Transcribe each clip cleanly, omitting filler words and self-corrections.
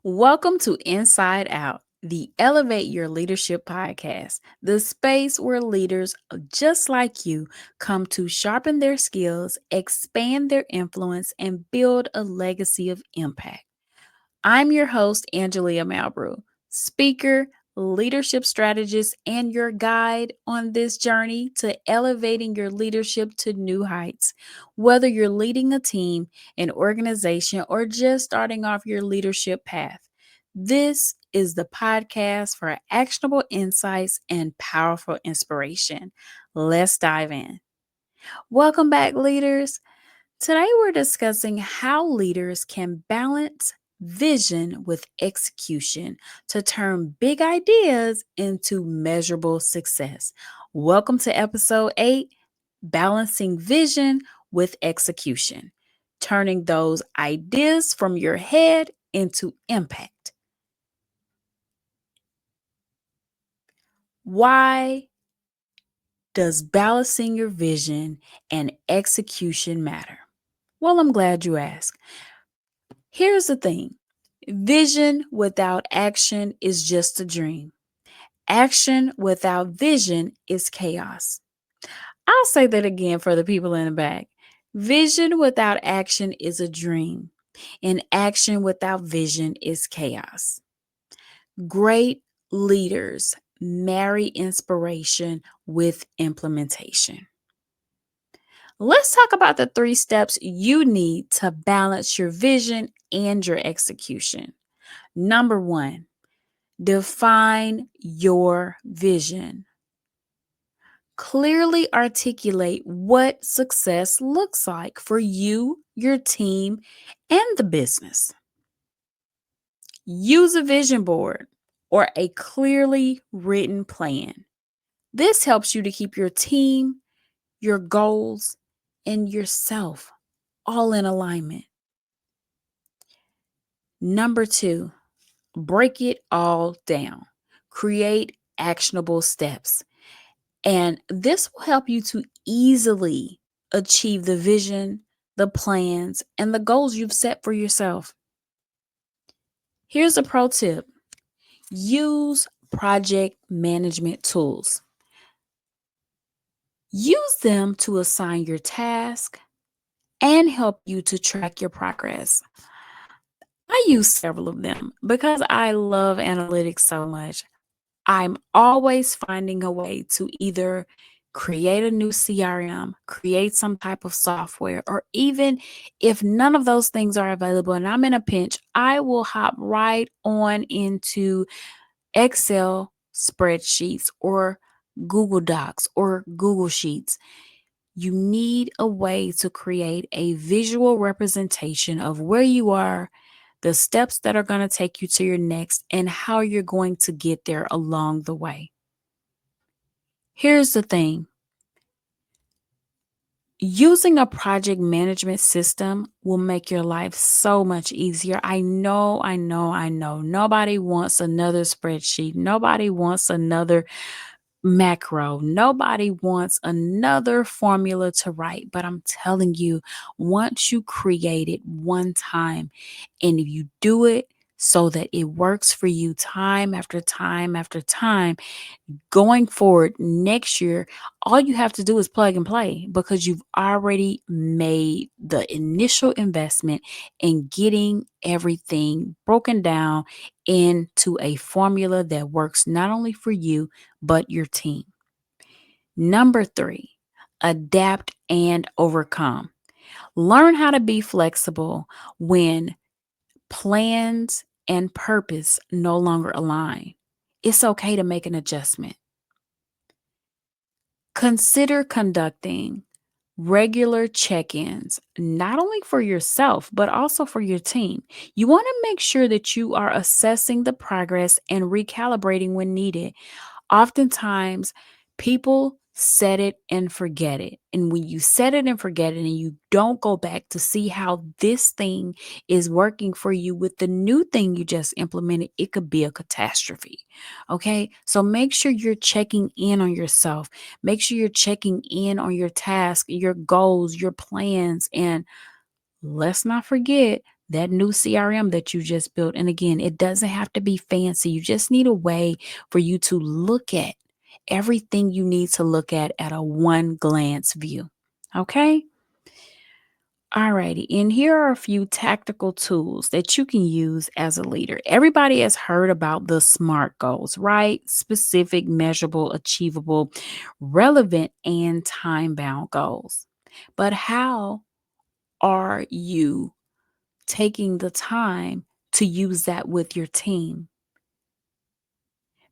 Welcome to Inside Out, the Elevate Your Leadership podcast, the space where leaders just like you come to sharpen their skills, expand their influence, and build a legacy of impact. I'm your host, Angelia Malbrew, speaker, leadership strategist, and your guide on this journey to elevating your leadership to new heights. Whether you're leading a team, an organization, or just starting off your leadership path, this is the podcast for actionable insights and powerful inspiration. Let's dive in. Welcome back, leaders. Today, we're discussing how leaders can balance vision with execution to turn big ideas into measurable success. Welcome to episode 8, Balancing Vision with Execution, turning those ideas from your head into impact. Why does balancing your vision and execution matter? Well, I'm glad you asked. Here's the thing. Vision without action is just a dream. Action without vision is chaos. I'll say that again for the people in the back. Vision without action is a dream, and action without vision is chaos. Great leaders marry inspiration with implementation. Let's talk about the 3 steps you need to balance your vision and your execution. Number 1, define your vision. Clearly articulate what success looks like for you, your team, and the business. Use a vision board or a clearly written plan. This helps you to keep your team, your goals, and yourself all in alignment. Number 2, break it all down. Create actionable steps. And this will help you to easily achieve the vision, the plans, and the goals you've set for yourself. Here's a pro tip. Use project management tools. Use them to assign your task and help you to track your progress. I use several of them because I love analytics so much. I'm always finding a way to either create a new CRM, create some type of software, or even if none of those things are available and I'm in a pinch, I will hop right on into Excel spreadsheets or Google Docs or Google Sheets. You need a way to create a visual representation of where you are, the steps that are going to take you to your next, and how you're going to get there along the way. Here's the thing. Using a project management system will make your life so much easier. I know. Nobody wants another spreadsheet. Nobody wants another macro. Nobody wants another formula to write, but I'm telling you, once you create it one time, and if you do it so that it works for you time after time after time, going forward next year, all you have to do is plug and play because you've already made the initial investment in getting everything broken down into a formula that works not only for you, but your team. Number 3, adapt and overcome. Learn how to be flexible when plans and purpose no longer align. It's okay to make an adjustment. Consider conducting regular check ins, not only for yourself, but also for your team. You want to make sure that you are assessing the progress and recalibrating when needed. Oftentimes, people set it and forget it. And when you set it and forget it and you don't go back to see how this thing is working for you with the new thing you just implemented, it could be a catastrophe. Okay. So make sure you're checking in on yourself. Make sure you're checking in on your task, your goals, your plans. And let's not forget that new CRM that you just built. And again, it doesn't have to be fancy. You just need a way for you to look at everything you need to look at a one glance view. Okay? Alrighty, and here are a few tactical tools that you can use as a leader. Everybody has heard about the SMART goals, right? Specific, measurable, achievable, relevant, and time bound goals. But how are you taking the time to use that with your team?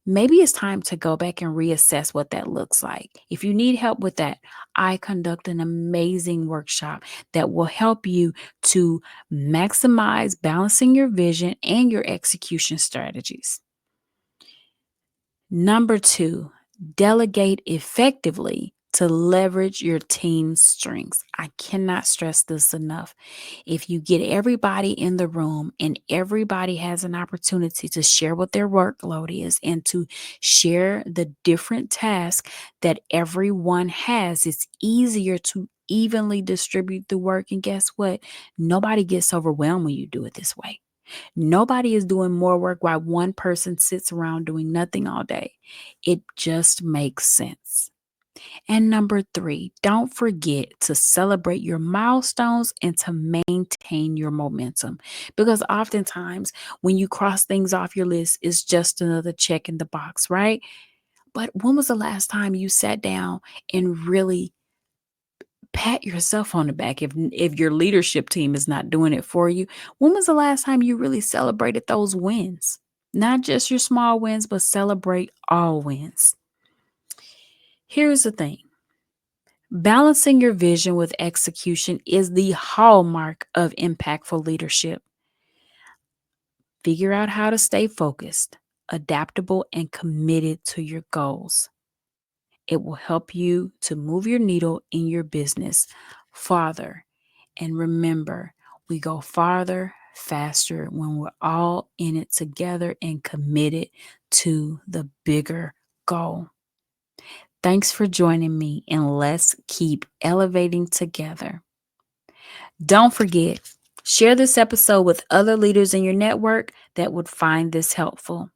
Maybe it's time to go back and reassess what that looks like. If you need help with that, I conduct an amazing workshop that will help you to maximize balancing your vision and your execution strategies. Number two, delegate effectively to leverage your team's strengths. I cannot stress this enough. If you get everybody in the room and everybody has an opportunity to share what their workload is and to share the different tasks that everyone has, it's easier to evenly distribute the work. And guess what? Nobody gets overwhelmed when you do it this way. Nobody is doing more work while one person sits around doing nothing all day. It just makes sense. And number three, don't forget to celebrate your milestones and to maintain your momentum. Because oftentimes, when you cross things off your list, it's just another check in the box, right? But when was the last time you sat down and really pat yourself on the back if your leadership team is not doing it for you? When was the last time you really celebrated those wins? Not just your small wins, but celebrate all wins. Here's the thing. Balancing your vision with execution is the hallmark of impactful leadership. Figure out how to stay focused, adaptable, and committed to your goals. It will help you to move your needle in your business farther. And remember, we go farther, faster when we're all in it together and committed to the bigger goal. Thanks for joining me, and let's keep elevating together. Don't forget, share this episode with other leaders in your network that would find this helpful.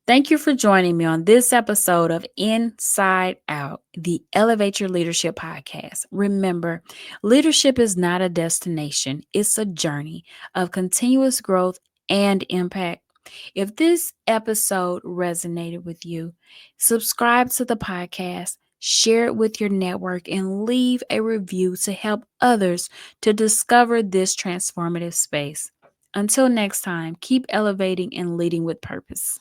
Thank you for joining me on this episode of Inside Out, the Elevate Your Leadership podcast. Remember, leadership is not a destination, it's a journey of continuous growth and impact. If this episode resonated with you, subscribe to the podcast, share it with your network, and leave a review to help others to discover this transformative space. Until next time, keep elevating and leading with purpose.